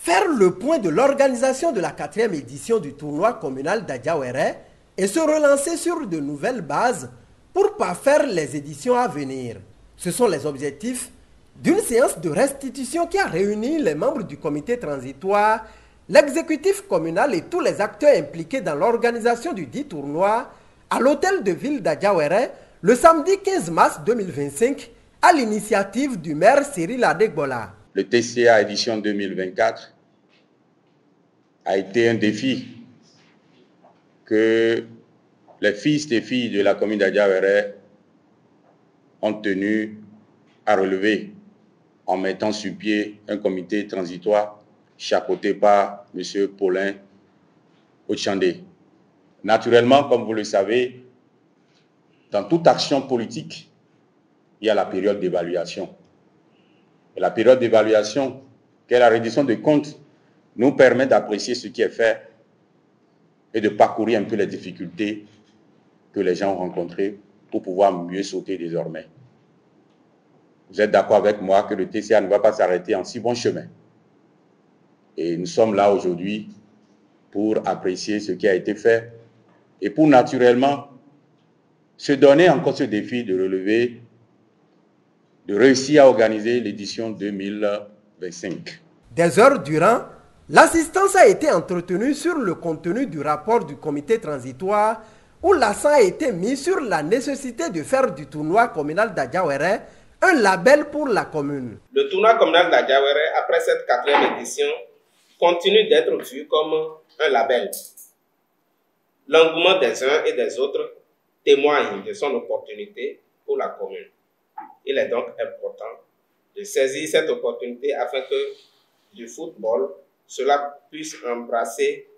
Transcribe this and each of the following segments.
faire le point de l'organisation de la 4e édition du tournoi communal d'Adiawere et se relancer sur de nouvelles bases pour parfaire les éditions à venir. Ce sont les objectifs d'une séance de restitution qui a réuni les membres du comité transitoire, l'exécutif communal et tous les acteurs impliqués dans l'organisation du dit tournoi à l'hôtel de ville d'Adiawere le samedi 15 mars 2025 à l'initiative du maire Cyril Adegbola. Le TCA édition 2024 a été un défi que les fils et filles de la commune d'Adiawere ont tenu à relever en mettant sur pied un comité transitoire chapeauté par M. Paulin Ochandé. Naturellement, comme vous le savez, dans toute action politique, il y a la période d'évaluation. Et la période d'évaluation, qui est la reddition de comptes, nous permet d'apprécier ce qui est fait et de parcourir un peu les difficultés que les gens ont rencontrées pour pouvoir mieux sauter désormais. Vous êtes d'accord avec moi que le TCA ne va pas s'arrêter en si bon chemin. Et nous sommes là aujourd'hui pour apprécier ce qui a été fait et pour naturellement se donner encore ce défi de relever, de réussir à organiser l'édition 2025. Des heures durant, l'assistance a été entretenue sur le contenu du rapport du comité transitoire où l'accent a été mis sur la nécessité de faire du tournoi communal d'Adiawere un label pour la commune. Le tournoi communal d'Adiawere, après cette 4e édition, continue d'être vu comme un label. L'engouement des uns et des autres témoigne de son opportunité pour la commune. Il est donc important de saisir cette opportunité afin que du football, cela puisse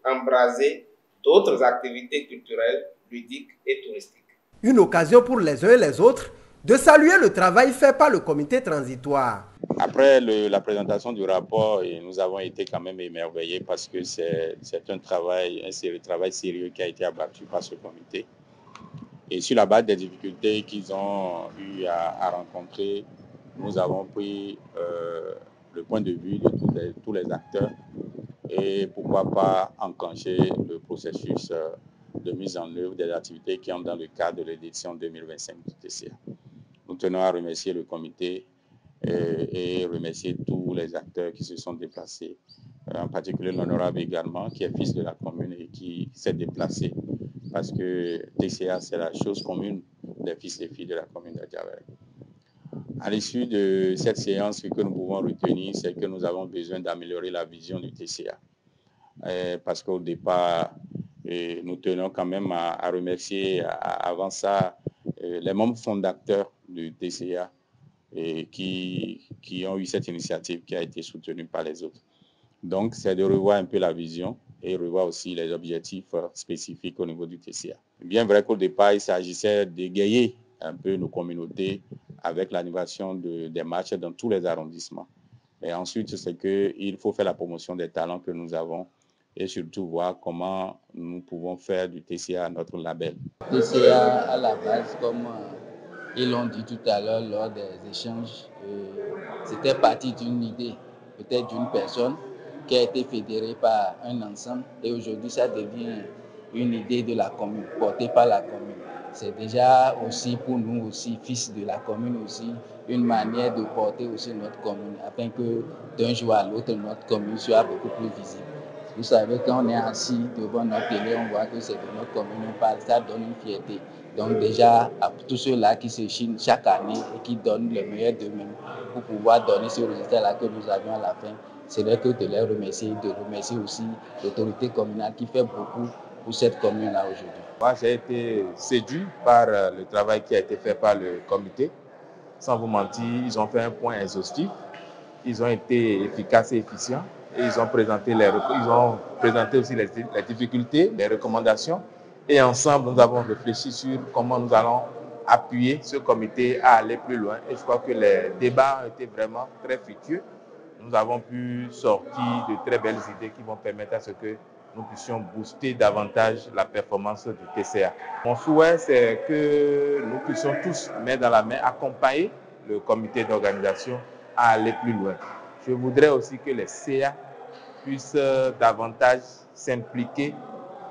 embraser d'autres activités culturelles, ludiques et touristiques. Une occasion pour les uns et les autres de saluer le travail fait par le comité transitoire. Après la présentation du rapport, nous avons été quand même émerveillés parce que c'est un travail sérieux qui a été abattu par ce comité. Et sur la base des difficultés qu'ils ont eu à rencontrer, nous avons pris le point de vue de tous les acteurs et pourquoi pas enclencher le processus de mise en œuvre des activités qui entrent dans le cadre de l'édition 2025 du TCA. Nous tenons à remercier le comité et remercier tous les acteurs qui se sont déplacés, en particulier l'honorable également, qui est fils de la commune et qui s'est déplacé, parce que TCA, c'est la chose commune des fils et filles de la commune d'Adiawere. À l'issue de cette séance, ce que nous pouvons retenir, c'est que nous avons besoin d'améliorer la vision du TCA. Parce qu'au départ, nous tenons quand même à remercier avant ça les membres fondateurs du TCA qui ont eu cette initiative qui a été soutenue par les autres. Donc, c'est de revoir un peu la vision et revoir aussi les objectifs spécifiques au niveau du TCA. Bien vrai qu'au départ, il s'agissait d'égayer un peu nos communautés avec l'animation des matchs dans tous les arrondissements. Et ensuite, c'est qu'il faut faire la promotion des talents que nous avons et surtout voir comment nous pouvons faire du TCA notre label. TCA, à la base, comme ils l'ont dit tout à l'heure lors des échanges, c'était parti d'une idée, peut-être d'une personne qui a été fédérée par un ensemble et aujourd'hui ça devient une idée de la commune, portée par la commune. C'est déjà aussi pour nous aussi, fils de la commune aussi, une manière de porter aussi notre commune afin que d'un jour à l'autre notre commune soit beaucoup plus visible. Vous savez, quand on est assis devant notre télé, on voit que c'est de notre commune, on parle, ça donne une fierté. Donc déjà, à tous ceux-là qui se chinent chaque année et qui donnent le meilleur d'eux-mêmes pour pouvoir donner ce résultat-là que nous avions à la fin, c'est là que de les remercier, de remercier aussi l'autorité communale qui fait beaucoup pour cette commune-là aujourd'hui. Moi, j'ai été séduit par le travail qui a été fait par le comité. Sans vous mentir, ils ont fait un point exhaustif, ils ont été efficaces et efficients. Et ils ont présenté aussi les difficultés, les recommandations. Et ensemble, nous avons réfléchi sur comment nous allons appuyer ce comité à aller plus loin. Et je crois que les débats ont été vraiment très fructueux. Nous avons pu sortir de très belles idées qui vont permettre à ce que nous puissions booster davantage la performance du TCA. Mon souhait, c'est que nous puissions tous, main dans la main, accompagner le comité d'organisation à aller plus loin. Je voudrais aussi que les CA puissent davantage s'impliquer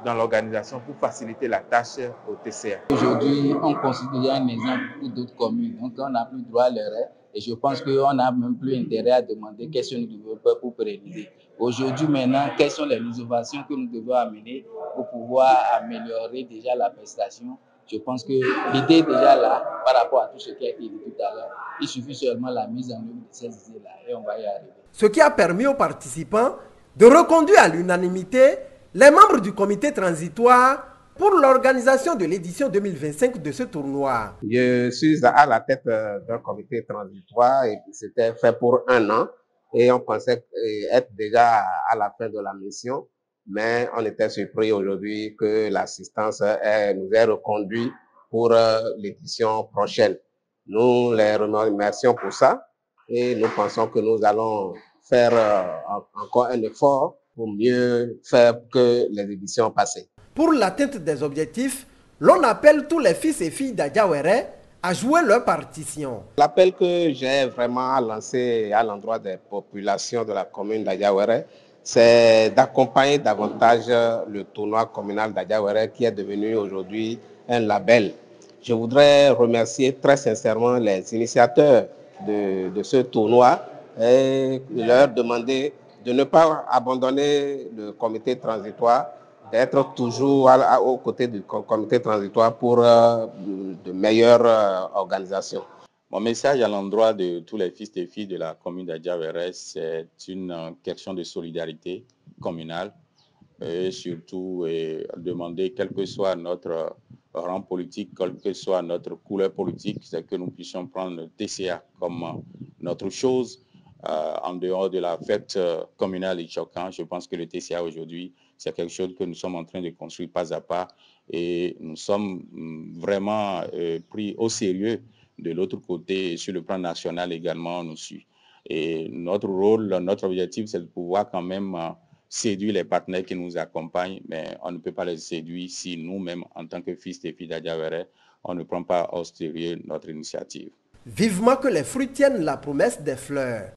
dans l'organisation pour faciliter la tâche au TCA. Aujourd'hui, on considère un exemple pour d'autres communes. Donc, on n'a plus droit à l'erreur. Et je pense qu'on n'a même plus intérêt à demander quels sont les développeurs pour pérenniser. Aujourd'hui, maintenant, quelles sont les innovations que nous devons amener pour pouvoir améliorer déjà la prestation. Je pense que l'idée est déjà là par rapport à tout ce qui a été dit tout à l'heure. Il suffit seulement la mise en œuvre de ces idées-là et on va y arriver. Ce qui a permis aux participants de reconduire à l'unanimité les membres du comité transitoire pour l'organisation de l'édition 2025 de ce tournoi. Je suis à la tête d'un comité transitoire et c'était fait pour 1 an et on pensait être déjà à la fin de la mission, mais on était surpris aujourd'hui que l'assistance nous ait reconduit pour l'édition prochaine. Nous les remercions pour ça et nous pensons que nous allons faire encore un effort pour mieux faire que les éditions passées. Pour l'atteinte des objectifs, l'on appelle tous les fils et filles d'Adjawere à jouer leur partition. L'appel que j'ai vraiment lancé à l'endroit des populations de la commune d'Adjawere, c'est d'accompagner davantage le tournoi communal d'Adjawere qui est devenu aujourd'hui un label. Je voudrais remercier très sincèrement les initiateurs de ce tournoi et leur demander de ne pas abandonner le comité transitoire, d'être toujours aux côtés du comité transitoire pour de meilleures organisations. Mon message à l'endroit de tous les fils et filles de la commune d'Adjawere, c'est une question de solidarité communale et surtout demander, quel que soit notre rang politique, quelle que soit notre couleur politique, c'est que nous puissions prendre le TCA comme notre chose. En dehors de la fête communale et choquante, je pense que le TCA aujourd'hui, c'est quelque chose que nous sommes en train de construire pas à pas et nous sommes vraiment pris au sérieux de l'autre côté et sur le plan national également, on nous suit. Et notre rôle, notre objectif, c'est de pouvoir quand même séduire les partenaires qui nous accompagnent, mais on ne peut pas les séduire si nous-mêmes, en tant que fils et filles d'Adjawere, on ne prend pas au sérieux notre initiative. Vivement que les fruits tiennent la promesse des fleurs.